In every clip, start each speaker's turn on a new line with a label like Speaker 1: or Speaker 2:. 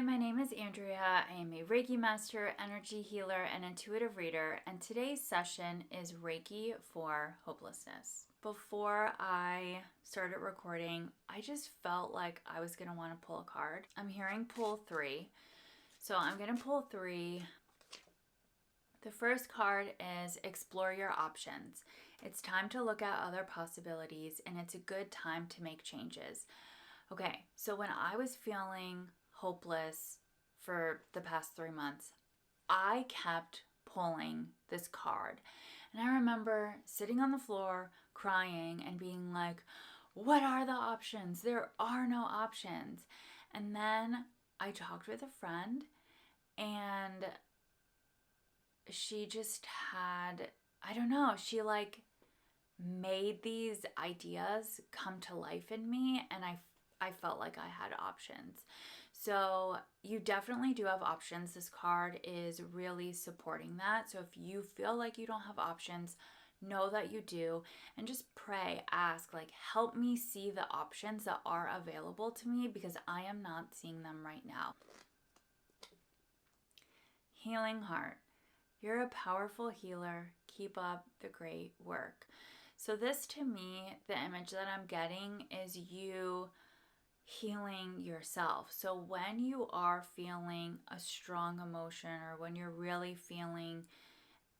Speaker 1: Hi, my name is Andrea. I am a Reiki Master, energy healer, and intuitive reader, and today's session is Reiki for hopelessness. Before I started recording, I just felt like I was going to want to pull a card. I'm hearing pull 3, so I'm going to pull 3. The first card is explore your options. It's time to look at other possibilities, and it's a good time to make changes. Okay, so when I was feeling hopeless for the past 3 months, I kept pulling this card. And I remember sitting on the floor crying and being like, what are the options? There are no options. And then I talked with a friend, and she just had, I don't know, she like made these ideas come to life in me, and I felt like I had options. So you definitely do have options. This card is really supporting that. So if you feel like you don't have options, know that you do, and just pray, ask, like, help me see the options that are available to me because I am not seeing them right now. Healing heart. You're a powerful healer. Keep up the great work. So this, to me, the image that I'm getting is you healing yourself. So when you are feeling a strong emotion, or when you're really feeling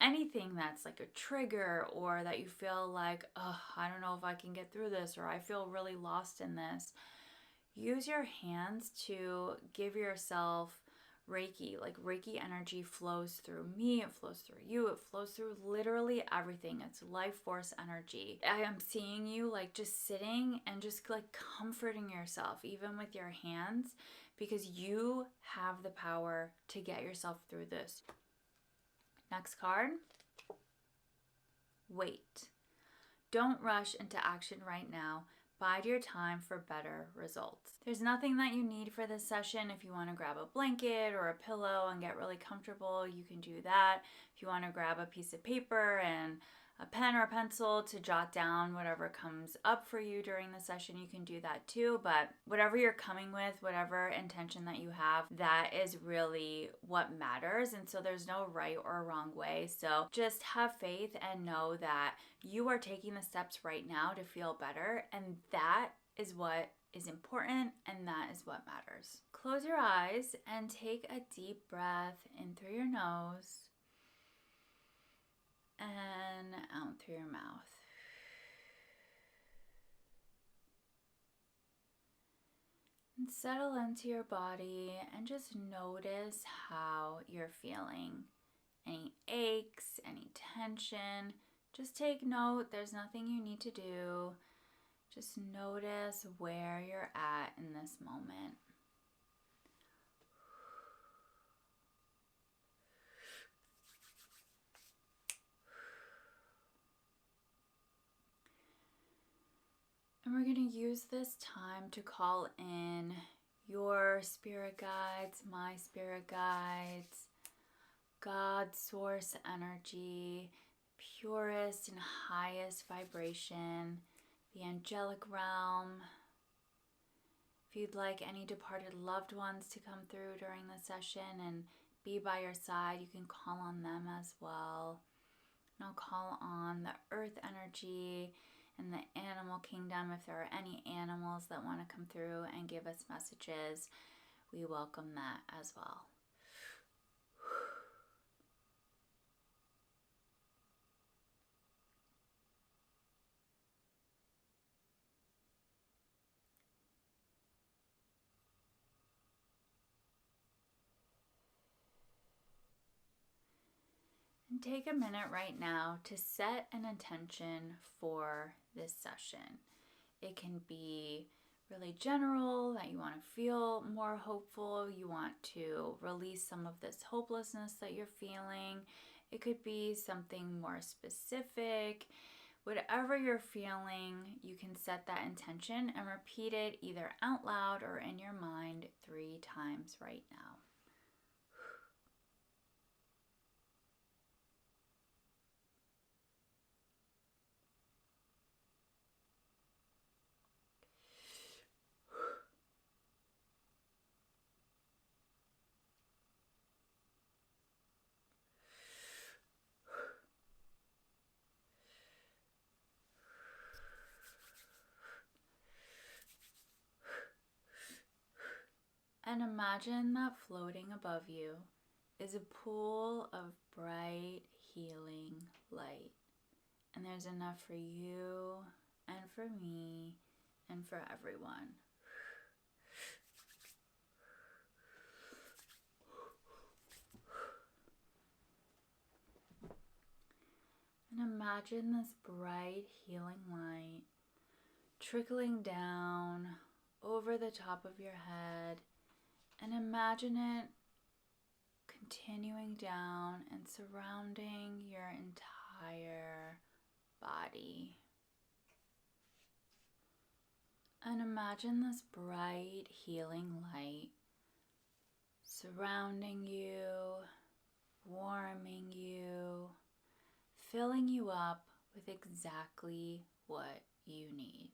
Speaker 1: anything that's like a trigger, or that you feel like, oh, I don't know if I can get through this, or I feel really lost in this, use your hands to give yourself Reiki. Like, Reiki energy flows through me, it flows through you, it flows through literally everything. It's life force energy. I am seeing you like just sitting and just like comforting yourself, even with your hands, because you have the power to get yourself through this. Next card. Wait. Don't rush into action right now. Bide your time for better results. There's nothing that you need for this session. If you want to grab a blanket or a pillow and get really comfortable, you can do that. If you want to grab a piece of paper and a pen or a pencil to jot down whatever comes up for you during the session, you can do that too. But whatever you're coming with, whatever intention that you have, that is really what matters. And so there's no right or wrong way. So just have faith and know that you are taking the steps right now to feel better. And that is what is important, and that is what matters. Close your eyes and take a deep breath in through your nose and out through your mouth. And settle into your body and just notice how you're feeling. Any aches, any tension, just take note. There's nothing you need to do. Just notice where you're at in this moment. And we're going to use this time to call in your spirit guides, my spirit guides, God, source energy, purest and highest vibration, the angelic realm. If you'd like any departed loved ones to come through during the session and be by your side, you can call on them as well. And I'll call on the earth energy and the animal kingdom. If there are any animals that want to come through and give us messages, we welcome that as well. And take a minute right now to set an intention for this session. It can be really general, that you want to feel more hopeful, you want to release some of this hopelessness that you're feeling. It could be something more specific. Whatever you're feeling, you can set that intention and repeat it either out loud or in your mind 3 times right now. And imagine that floating above you is a pool of bright, healing light. And there's enough for you and for me and for everyone. And imagine this bright, healing light trickling down over the top of your head, and imagine it continuing down and surrounding your entire body. And imagine this bright, healing light surrounding you, warming you, filling you up with exactly what you need.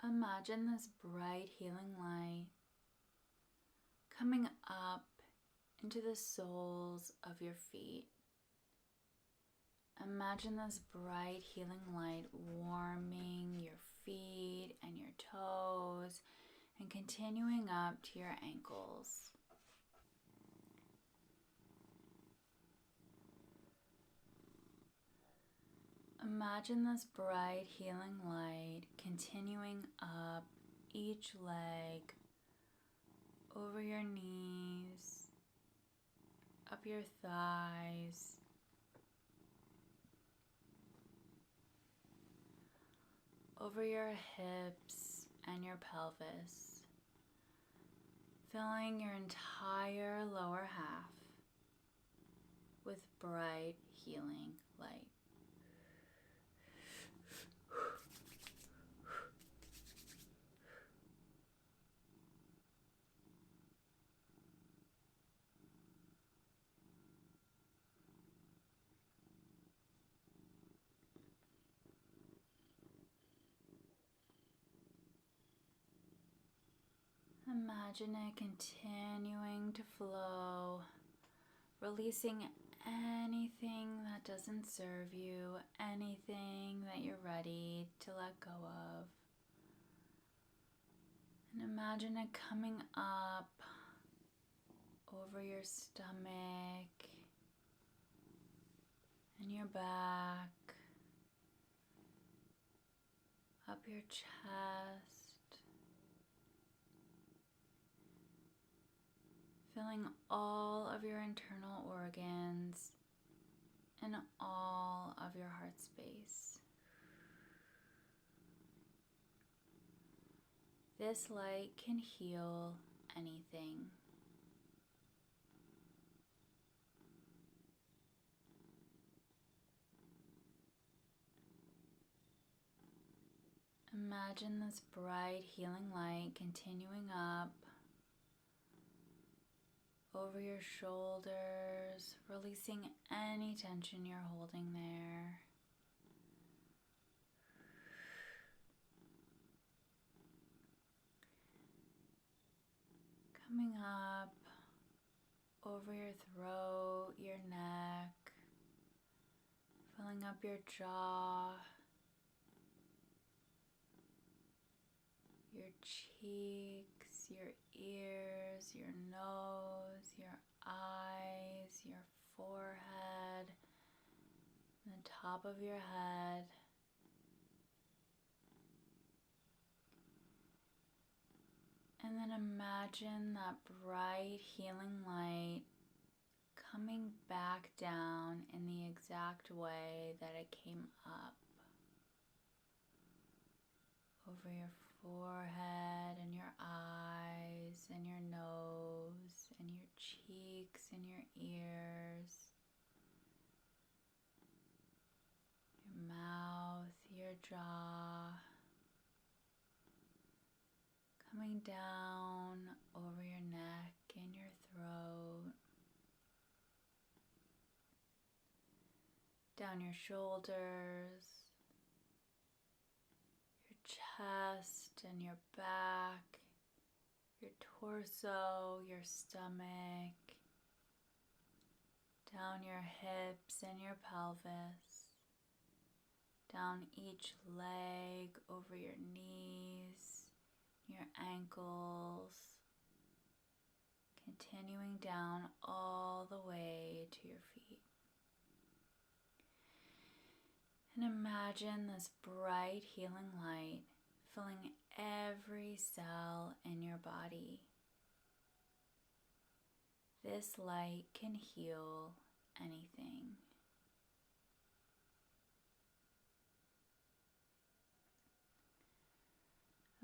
Speaker 1: Imagine this bright, healing light coming up into the soles of your feet. Imagine this bright, healing light warming your feet and your toes and continuing up to your ankles. Imagine this bright, healing light continuing up each leg, over your knees, up your thighs, over your hips and your pelvis, filling your entire lower half with bright, healing light. Imagine it continuing to flow, releasing anything that doesn't serve you, anything that you're ready to let go of. And imagine it coming up over your stomach and your back, up your chest, filling all of your internal organs and all of your heart space. This light can heal anything. Imagine this bright, healing light continuing up over your shoulders, releasing any tension you're holding there. Coming up over your throat, your neck, filling up your jaw, your cheeks, your ears, your nose, your eyes, your forehead, and the top of your head. And then imagine that bright healing light coming back down in the exact way that it came up. Over your forehead and your eyes and your nose and your cheeks and your ears, your mouth, your jaw, coming down over your neck and your throat, down your shoulders, your chest and your back, your torso, your stomach, down your hips and your pelvis, down each leg, over your knees, your ankles, continuing down all the way to your feet. And imagine this bright healing light filling every cell in your body. This light can heal anything.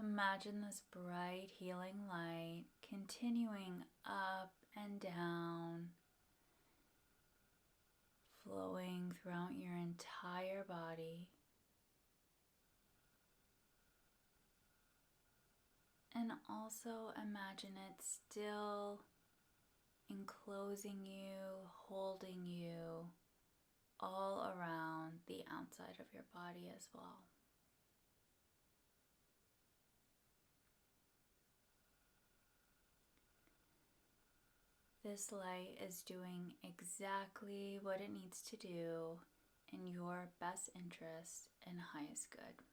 Speaker 1: Imagine this bright healing light continuing up and down, flowing throughout your entire body. And also imagine it still enclosing you, holding you all around the outside of your body as well. This light is doing exactly what it needs to do in your best interest and highest good.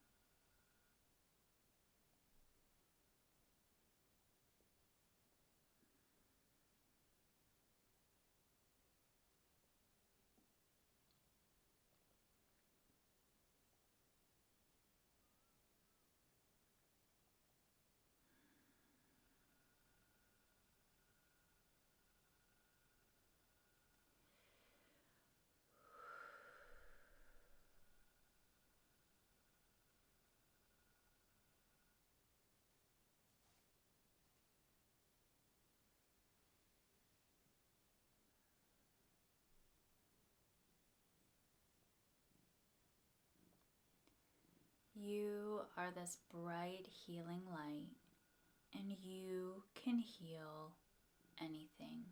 Speaker 1: You are this bright healing light, and you can heal anything.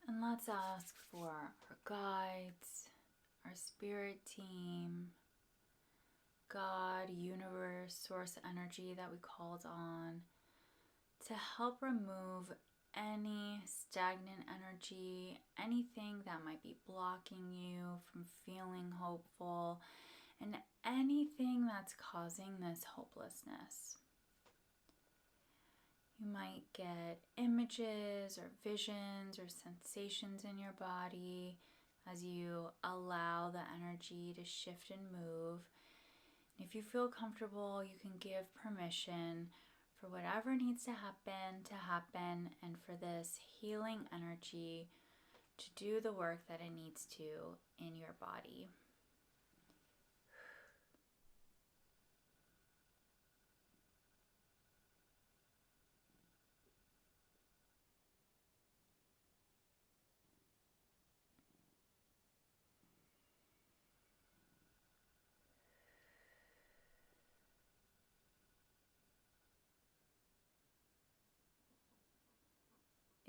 Speaker 1: And let's ask for our guides, our spirit team, God, universe, source energy that we called on to help remove any stagnant energy, anything that might be blocking you from feeling hopeful, and anything that's causing this hopelessness. You might get images or visions or sensations in your body as you allow the energy to shift and move. And if you feel comfortable, you can give permission for whatever needs to happen, and for this healing energy to do the work that it needs to in your body.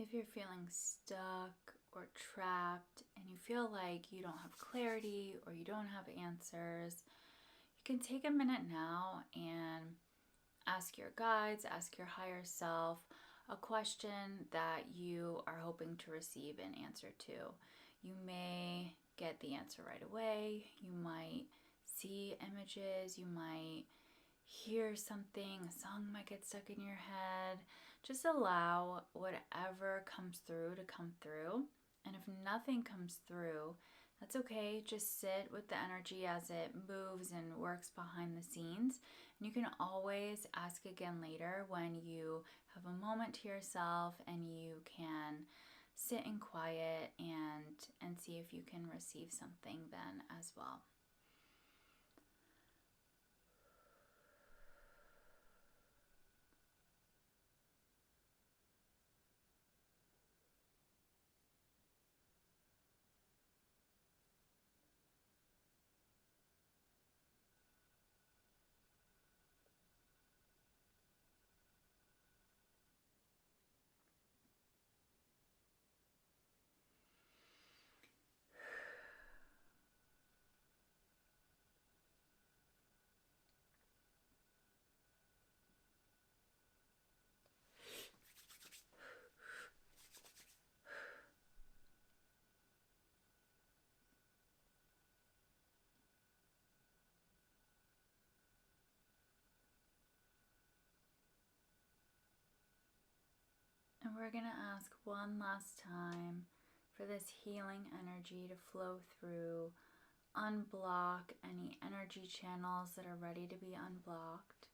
Speaker 1: If you're feeling stuck or trapped and you feel like you don't have clarity or you don't have answers, you can take a minute now and ask your guides, ask your higher self a question that you are hoping to receive an answer to. You may get the answer right away. You might see images. You might hear something. A song might get stuck in your head. Just allow whatever comes through to come through. And if nothing comes through, that's okay. Just sit with the energy as it moves and works behind the scenes. And you can always ask again later when you have a moment to yourself and you can sit in quiet and see if you can receive something then as well. And we're going to ask one last time for this healing energy to flow through, unblock any energy channels that are ready to be unblocked.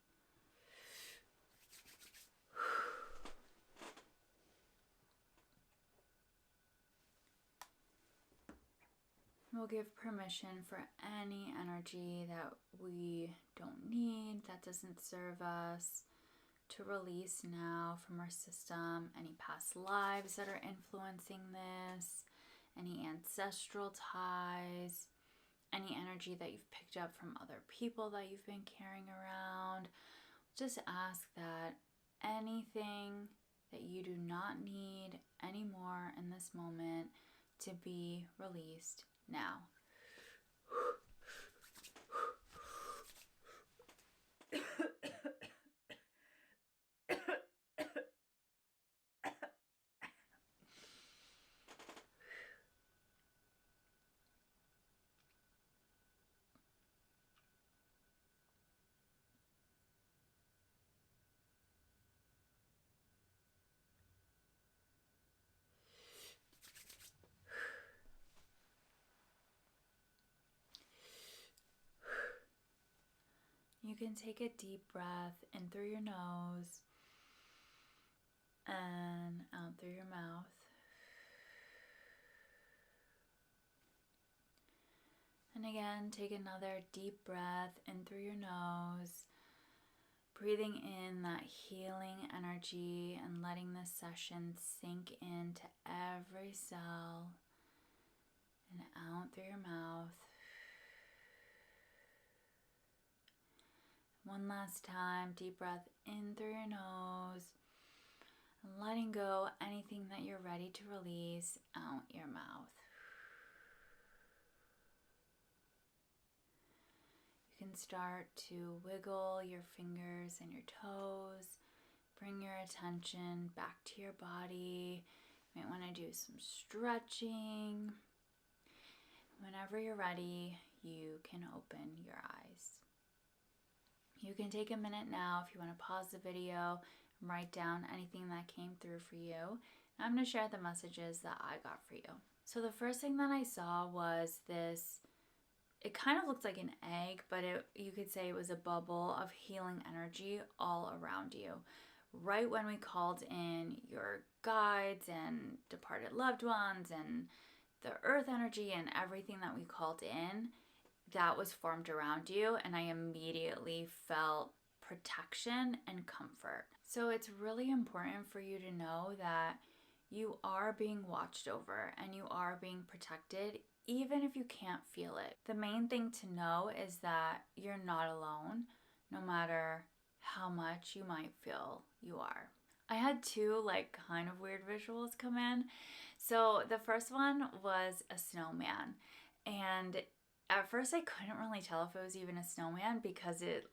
Speaker 1: We'll give permission for any energy that we don't need, that doesn't serve us, to release now from our system. Any past lives that are influencing this, any ancestral ties, any energy that you've picked up from other people that you've been carrying around. Just ask that anything that you do not need anymore in this moment to be released now. You can take a deep breath in through your nose and out through your mouth. And again, take another deep breath in through your nose, breathing in that healing energy and letting this session sink into every cell, and out through your mouth. One last time, deep breath in through your nose, and letting go anything that you're ready to release out your mouth. You can start to wiggle your fingers and your toes. Bring your attention back to your body. You might want to do some stretching. Whenever you're ready, you can open your eyes. You can take a minute now if you want to pause the video and write down anything that came through for you. I'm going to share the messages that I got for you. So the first thing that I saw was this. It kind of looked like an egg, but you could say it was a bubble of healing energy all around you. Right when we called in your guides and departed loved ones and the earth energy and everything that we called in, that was formed around you, and I immediately felt protection and comfort. So it's really important for you to know that you are being watched over and you are being protected, even if you can't feel it. The main thing to know is that you're not alone, no matter how much you might feel you are. I had two kind of weird visuals come in. So the first one was a snowman, and at first I couldn't really tell if it was even a snowman because it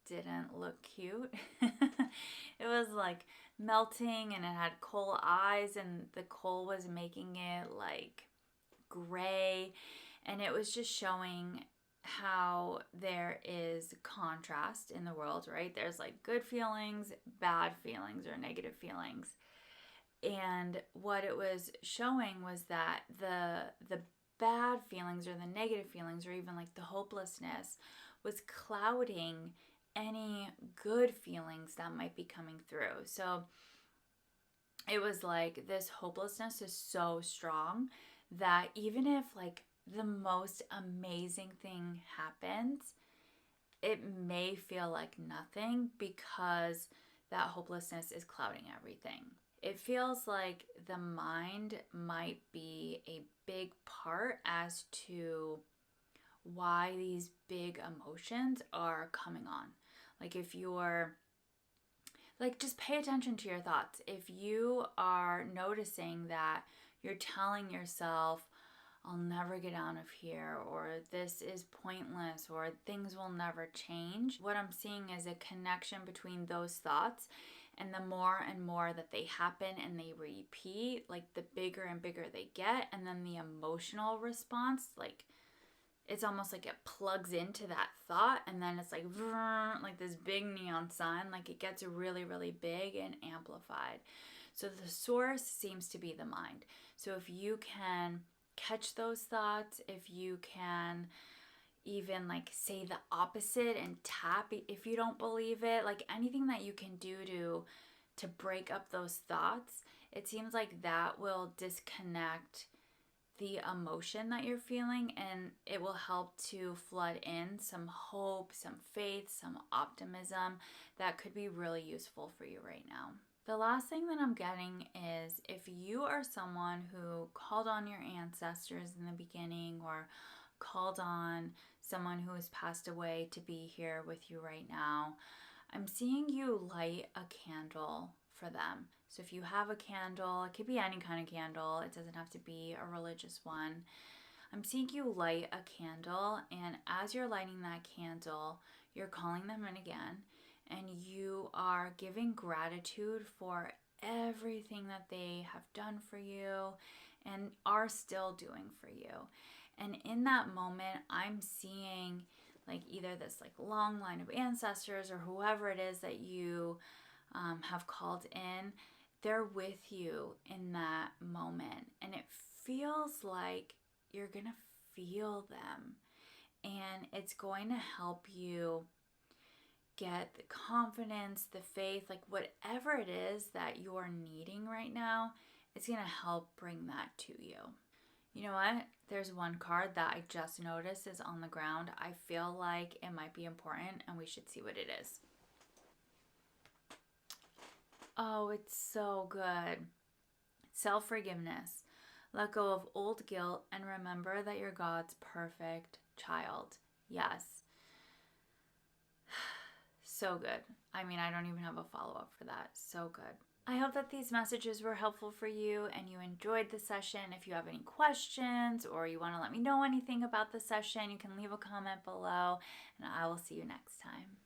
Speaker 1: didn't look cute. It was melting and it had coal eyes, and the coal was making it gray, and it was just showing how there is contrast in the world, right? There's like good feelings, bad feelings, or negative feelings. And what it was showing was that the bad feelings or the negative feelings or even like the hopelessness was clouding any good feelings that might be coming through. So it was like this hopelessness is so strong that even if like the most amazing thing happens, it may feel like nothing because that hopelessness is clouding everything. It feels like the mind might be a big part as to why these big emotions are coming on. Like if you're like, just pay attention to your thoughts. If you are noticing that you're telling yourself, I'll never get out of here, or this is pointless, or things will never change, what I'm seeing is a connection between those thoughts. And the more and more that they happen and they repeat, like the bigger and bigger they get. And then the emotional response, like it's almost like it plugs into that thought, and then it's like this big neon sign, like it gets really, really big and amplified. So the source seems to be the mind. So if you can catch those thoughts, if you can even like say the opposite and tap if you don't believe it, like anything that you can do to break up those thoughts, it seems like that will disconnect the emotion that you're feeling, and it will help to flood in some hope, some faith, some optimism that could be really useful for you right now. The last thing that I'm getting is if you are someone who called on your ancestors in the beginning or called on someone who has passed away to be here with you right now, I'm seeing you light a candle for them. So if you have a candle, it could be any kind of candle, it doesn't have to be a religious one. I'm seeing you light a candle, and as you're lighting that candle, you're calling them in again, and you are giving gratitude for everything that they have done for you and are still doing for you. And in that moment, I'm seeing like either this like long line of ancestors or whoever it is that you have called in, they're with you in that moment. And it feels like you're going to feel them. And it's going to help you get the confidence, the faith, like whatever it is that you're needing right now, it's going to help bring that to you. You know what? There's one card that I just noticed is on the ground. I feel like it might be important and we should see what it is. Oh, it's so good. Self-forgiveness. Let go of old guilt and remember that you're God's perfect child. Yes. So good. I mean, I don't even have a follow-up for that. So good. I hope that these messages were helpful for you and you enjoyed the session. If you have any questions or you want to let me know anything about the session, you can leave a comment below and I will see you next time.